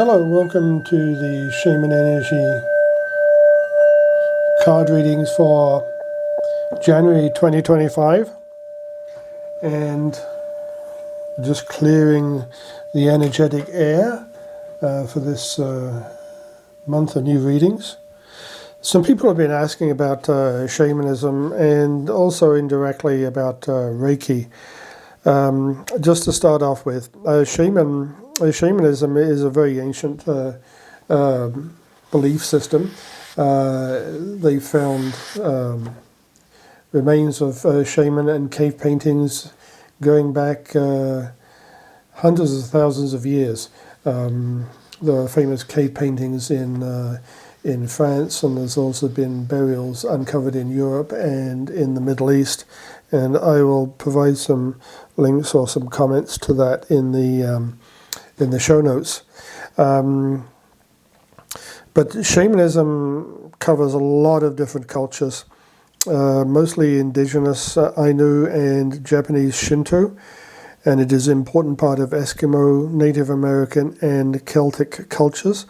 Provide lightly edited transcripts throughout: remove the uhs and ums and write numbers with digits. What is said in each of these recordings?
Hello, welcome to the Shaman Energy card readings for January 2025, and just clearing the energetic air for this month of new readings. Some people have been asking about shamanism and also indirectly about Reiki. Just to start off with, shamanism is a very ancient belief system. They found remains of shaman and cave paintings going back hundreds of thousands of years. There are famous cave paintings in France, and there's also been burials uncovered in Europe and in the Middle East. And I will provide some links or some comments to that in the show notes. But shamanism covers a lot of different cultures, mostly indigenous Ainu and Japanese Shinto, and it is an important part of Eskimo, Native American, and Celtic cultures.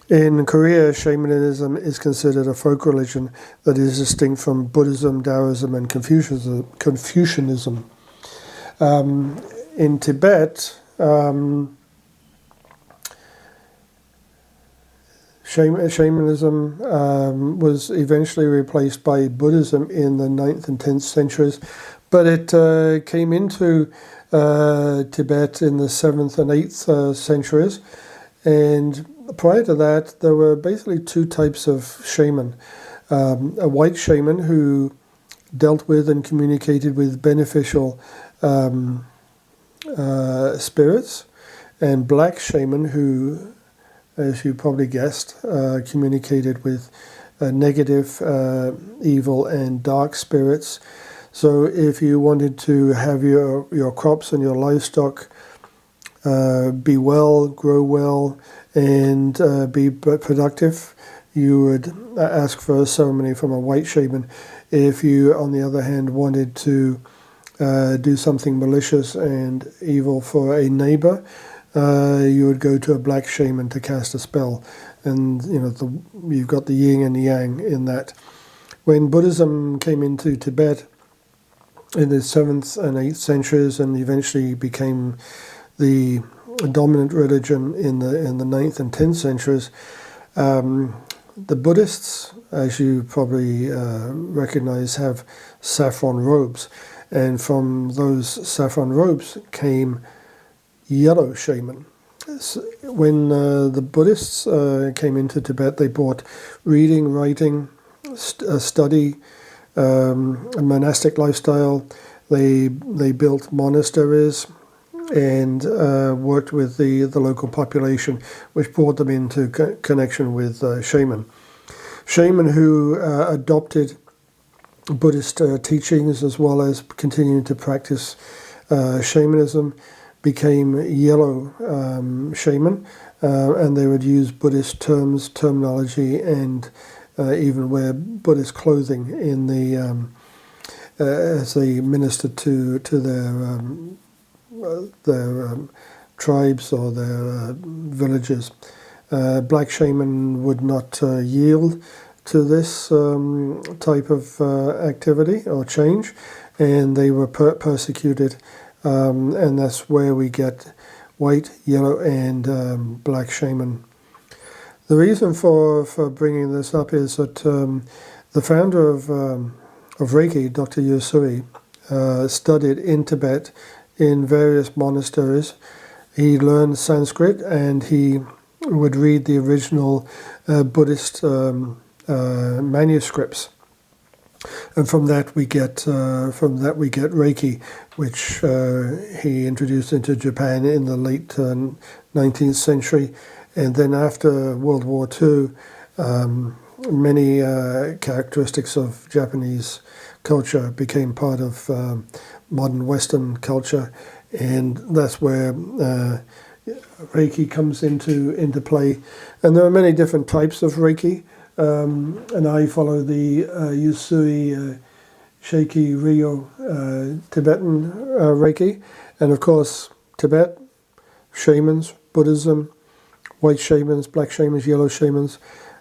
In Korea, shamanism is considered a folk religion that is distinct from Buddhism, Taoism, and Confucianism. In Tibet, shamanism was eventually replaced by Buddhism in the 9th and 10th centuries, but it came into Tibet in the 7th and 8th centuries, and prior to that, there were basically two types of shaman. A white shaman who dealt with and communicated with beneficial spirits, and black shaman who, as you probably guessed, communicated with negative, evil, and dark spirits. So if you wanted to have your crops and your livestock be well, grow well, and be productive, you would ask for a ceremony from a white shaman. If you, on the other hand, wanted to do something malicious and evil for a neighbor, you would go to a black shaman to cast a spell. And you've got the yin and the yang in that. When Buddhism came into Tibet in the 7th and 8th centuries and eventually became the dominant religion in the 9th and 10th centuries, the Buddhists, as you probably recognize, have saffron robes, and from those saffron robes came yellow shaman. When the Buddhists came into Tibet, they brought reading, writing, study, a monastic lifestyle. They built monasteries and worked with the local population, which brought them into connection with shaman. Shaman who adopted Buddhist teachings as well as continuing to practice shamanism became yellow shaman, and they would use Buddhist terminology, and even wear Buddhist clothing in the as they ministered to their tribes or their villages. Black shaman would not yield to this type of activity or change, and they were persecuted, and that's where we get white, yellow, and black shaman. The reason for bringing this up is that the founder of Reiki, Dr. Usui, studied in Tibet in various monasteries. He learned Sanskrit, and he would read the original Buddhist manuscripts, and from that we get Reiki, which he introduced into Japan in the late 19th century, and then after World War II, many characteristics of Japanese culture became part of modern Western culture, and that's where Reiki comes into play. And there are many different types of Reiki, and I follow the Usui Shaiki Ryo Tibetan Reiki, and of course Tibet, shamans, Buddhism, white shamans, black shamans, yellow shamans.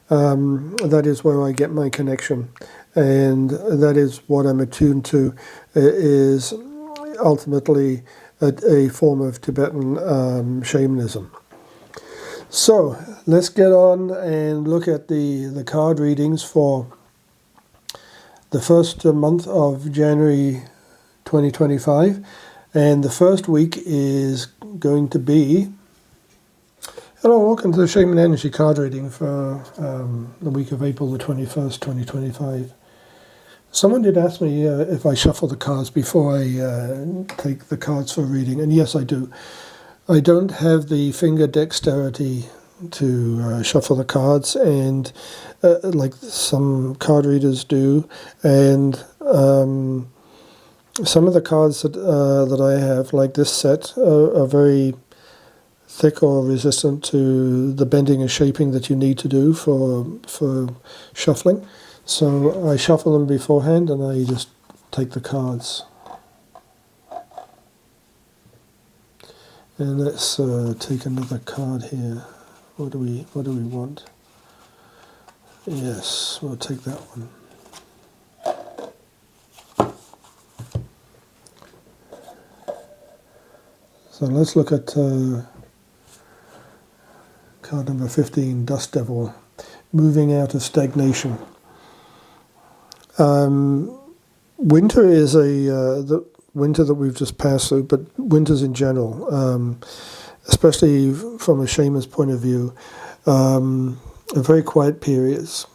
That is where I get my connection, and that is what I'm attuned to. It is ultimately a form of Tibetan shamanism. So let's get on and look at the card readings for the first month of January 2025, and the first week is going to be... Hello, welcome to the Shaman Energy card reading for the week of April the 21st, 2025. Someone did ask me if I shuffle the cards before I take the cards for reading, and yes, I do. I don't have the finger dexterity to shuffle the cards, and like some card readers do, and some of the cards that I have, like this set, are very thick or resistant to the bending and shaping that you need to do for shuffling. So I shuffle them beforehand, and I just take the cards. And let's take another card here. What do we want? Yes, we'll take that one. So let's look at card number 15, Dust Devil, moving out of stagnation. Winter is the winter that we've just passed through, but winters in general, especially from a shaman's point of view, are very quiet periods.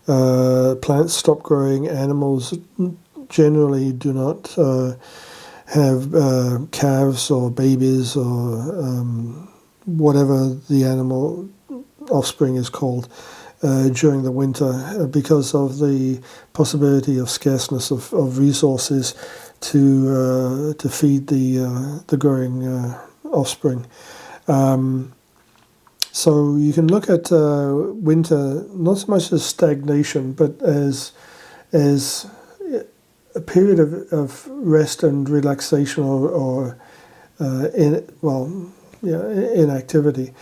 Plants stop growing, animals generally do not have calves or babies or whatever the animal offspring is called during the winter, because of the possibility of scarceness of resources to feed the growing offspring. So you can look at winter not so much as stagnation, but as a period of rest and relaxation, or inactivity.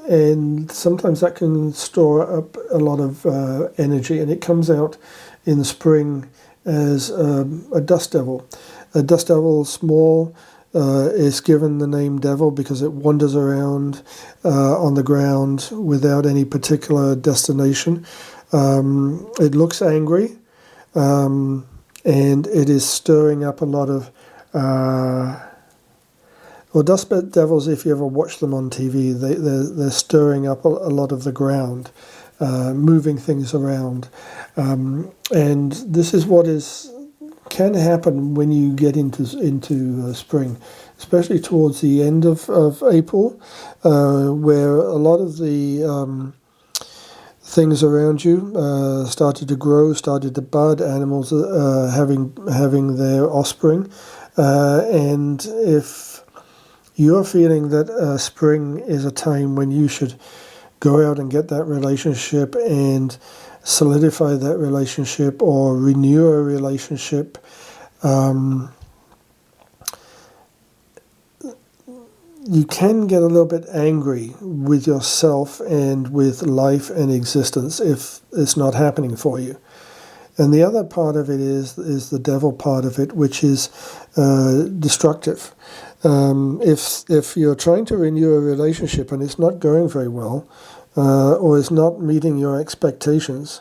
And sometimes that can store up a lot of energy, and it comes out in the spring as a dust devil. A dust devil, small, is given the name devil because it wanders around on the ground without any particular destination. It looks angry, and it is stirring up a lot of... dust devils, if you ever watch them on TV, they're stirring up a lot of the ground, moving things around. And this is what can happen when you get into spring, especially towards the end of April, where a lot of the things around you started to grow, started to bud, animals having their offspring. And if you're feeling that spring is a time when you should go out and get that relationship and solidify that relationship or renew a relationship, you can get a little bit angry with yourself and with life and existence if it's not happening for you. And the other part of it is the devil part of it, which is destructive. If you're trying to renew a relationship and it's not going very well, or it's not meeting your expectations,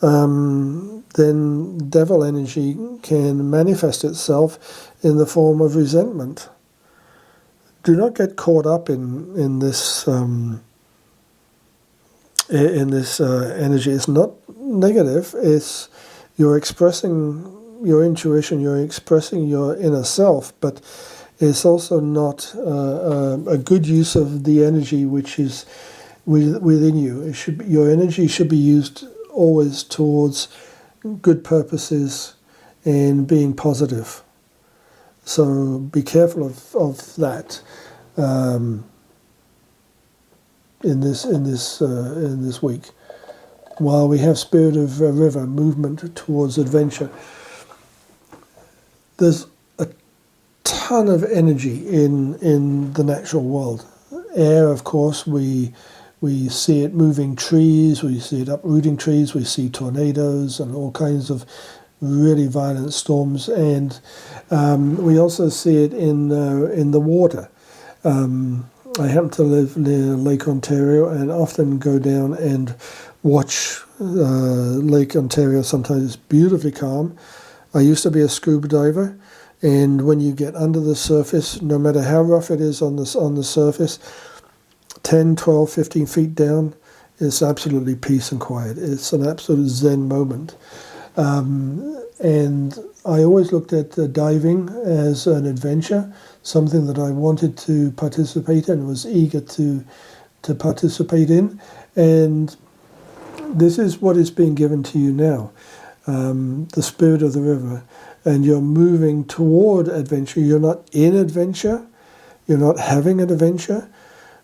then devil energy can manifest itself in the form of resentment. Do not get caught up in this energy. It's not negative. It's you're expressing your intuition. You're expressing your inner self, but it's also not a good use of the energy which is within you. Your energy should be used always towards good purposes and being positive. So be careful of that in this week. While we have spirit of river, movement towards adventure, there's a ton of energy in the natural world. air, of course, we see it moving trees, we see it uprooting trees, we see tornadoes and all kinds of really violent storms, and we also see it in the water. I happen to live near Lake Ontario and often go down and watch Lake Ontario. Sometimes it's beautifully calm. I used to be a scuba diver, and when you get under the surface, no matter how rough it is on the surface, 10, 12, 15 feet down, it's absolutely peace and quiet. It's an absolute Zen moment. And I always looked at diving as an adventure, something that I wanted to participate in, was eager to participate in. And this is what is being given to you now, the spirit of the river. And you're moving toward adventure. You're not in adventure. You're not having an adventure.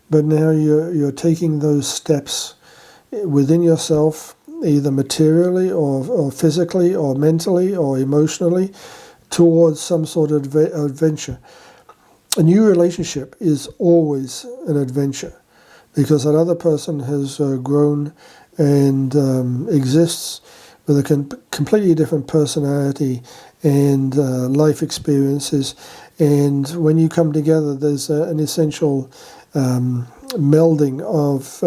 But now you're taking those steps within yourself, either materially or physically or mentally or emotionally, towards some sort of adventure. A new relationship is always an adventure because that other person has grown and exists with a completely different personality and life experiences. And when you come together, there's an essential melding of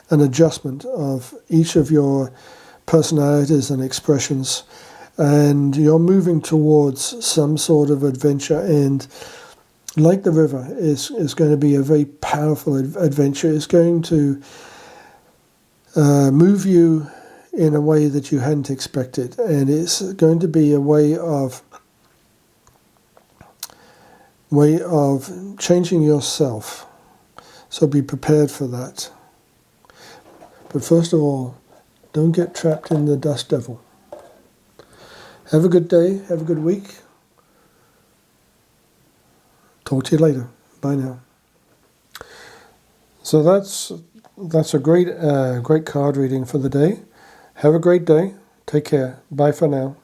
an adjustment of each of your personalities and expressions, and you're moving towards some sort of adventure. And like the river is going to be a very powerful adventure. It's going to move you in a way that you hadn't expected, and it's going to be a way of changing yourself. So be prepared for that. But first of all, don't get trapped in the dust devil. Have a good day. Have a good week. Talk to you later. Bye now. So that's a great card reading for the day. Have a great day. Take care. Bye for now.